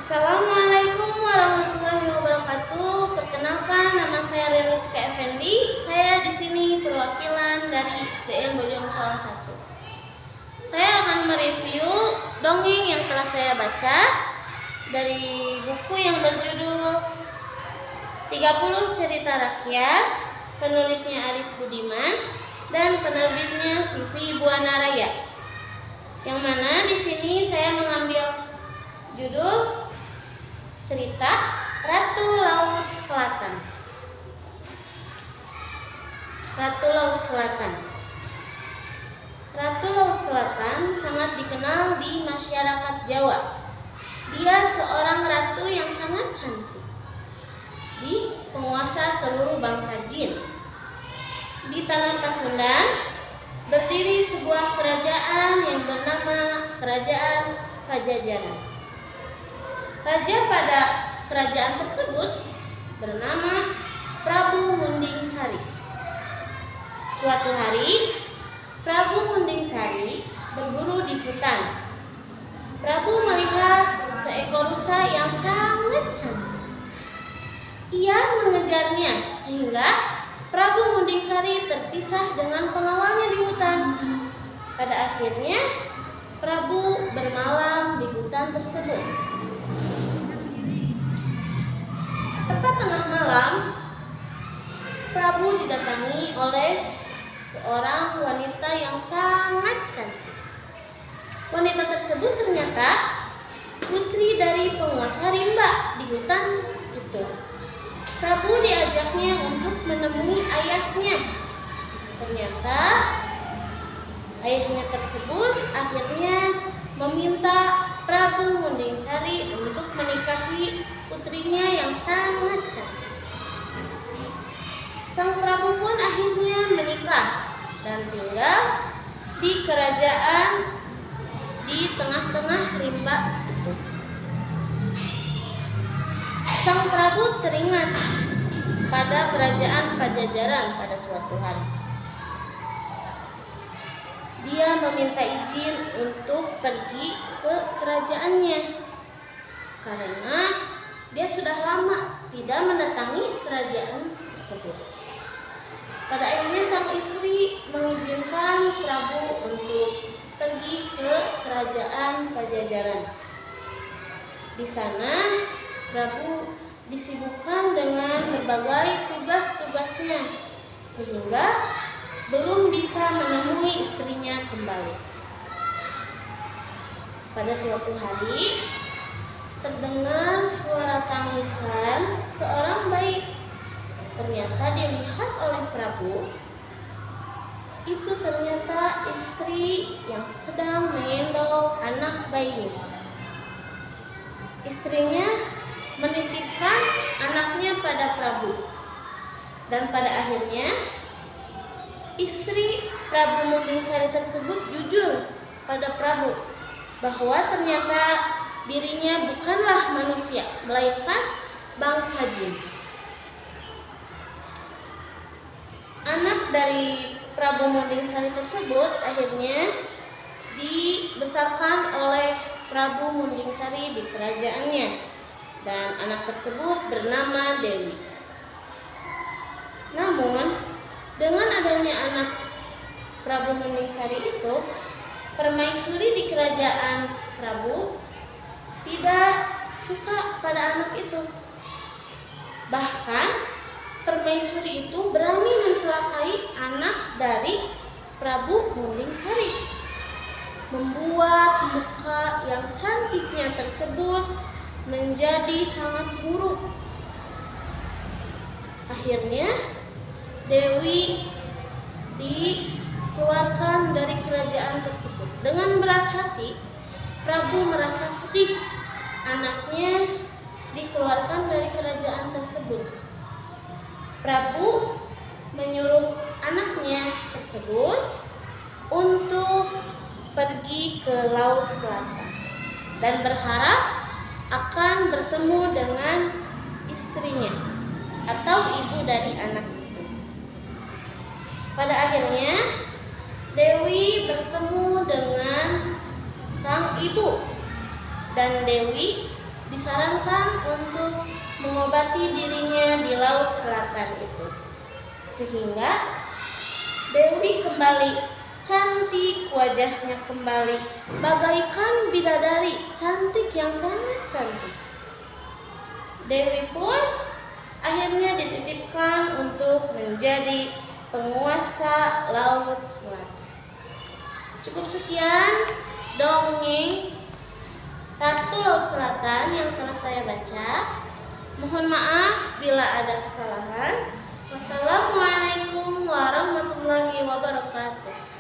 Assalamualaikum warahmatullahi wabarakatuh. Perkenalkan, nama saya Renustika Effendi. Saya di sini perwakilan dari SDN Bojong Soang 1. Saya akan mereview dongeng yang telah saya baca dari buku yang berjudul 30 Cerita Rakyat, penulisnya Arif Budiman dan penerbitnya CV Buana Raya. Yang mana di sini saya mengambil judul cerita Ratu Laut Selatan. Ratu Laut Selatan. Ratu Laut Selatan sangat dikenal di masyarakat Jawa. Dia seorang ratu yang sangat cantik. Di penguasa seluruh bangsa jin. Di tanah Pasundan berdiri sebuah kerajaan yang bernama Kerajaan Pajajaran. Raja pada kerajaan tersebut bernama Prabu Munding Sari. Suatu hari, Prabu Munding Sari berburu di hutan. Prabu melihat seekor rusa yang sangat cantik. Ia mengejarnya sehingga Prabu Munding Sari terpisah dengan pengawalnya di hutan. Pada akhirnya, Prabu bermalam di hutan tersebut. Tepat tengah malam, Prabu didatangi oleh seorang wanita yang sangat cantik. Wanita tersebut ternyata putri dari penguasa rimba di hutan itu. Prabu diajaknya untuk menemui ayahnya. Ternyata ayahnya tersebut akhirnya meminta Prabu Munding Sari untuk menikahi putrinya yang sangat cantik. Sang Prabu pun akhirnya menikah dan tinggal di kerajaan di tengah-tengah rimba itu. Sang Prabu teringat pada kerajaan Pajajaran pada suatu hari. Dia meminta izin untuk pergi ke kerajaannya karena dia sudah lama tidak mendatangi kerajaan tersebut. Pada akhirnya sang istri mengizinkan Prabu untuk pergi ke kerajaan Pajajaran. Di sana Prabu disibukkan dengan berbagai tugas-tugasnya sehingga belum bisa menemui istrinya kembali. Pada suatu hari terdengar suara tangisan seorang bayi. Ternyata dilihat oleh Prabu, itu ternyata istri yang sedang menggendong anak bayinya. Istrinya menitipkan anaknya pada Prabu. Dan pada akhirnya istri Prabu Munding Sari tersebut jujur pada Prabu bahwa ternyata dirinya bukanlah manusia, melainkan bangsa jin. Anak dari Prabu Munding Sari tersebut akhirnya dibesarkan oleh Prabu Munding Sari di kerajaannya, dan anak tersebut bernama Dewi. Namun dengan adanya anak Prabu Munding Sari itu, permaisuri di kerajaan Prabu tidak suka pada anak itu. Bahkan permaisuri itu berani mencelakai anak dari Prabu Munding Sari, membuat muka yang cantiknya tersebut menjadi sangat buruk. Akhirnya Dewi dikeluarkan dari kerajaan tersebut. Dengan berat hati, Prabu merasa sedih anaknya dikeluarkan dari kerajaan tersebut. Prabu menyuruh anaknya tersebut untuk pergi ke Laut Selatan dan berharap akan bertemu dengan istrinya atau ibu dari anak itu. Pada akhirnya Dewi bertemu dengan sang ibu dan Dewi disarankan untuk mengobati dirinya di Laut Selatan itu. Sehingga Dewi kembali cantik, wajahnya kembali bagaikan bidadari cantik yang sangat cantik. Dewi pun akhirnya dititipkan untuk menjadi penguasa Laut Selatan. Cukup sekian dongeng Ratu Laut Selatan yang telah saya baca. Mohon maaf bila ada kesalahan. Wassalamualaikum warahmatullahi wabarakatuh.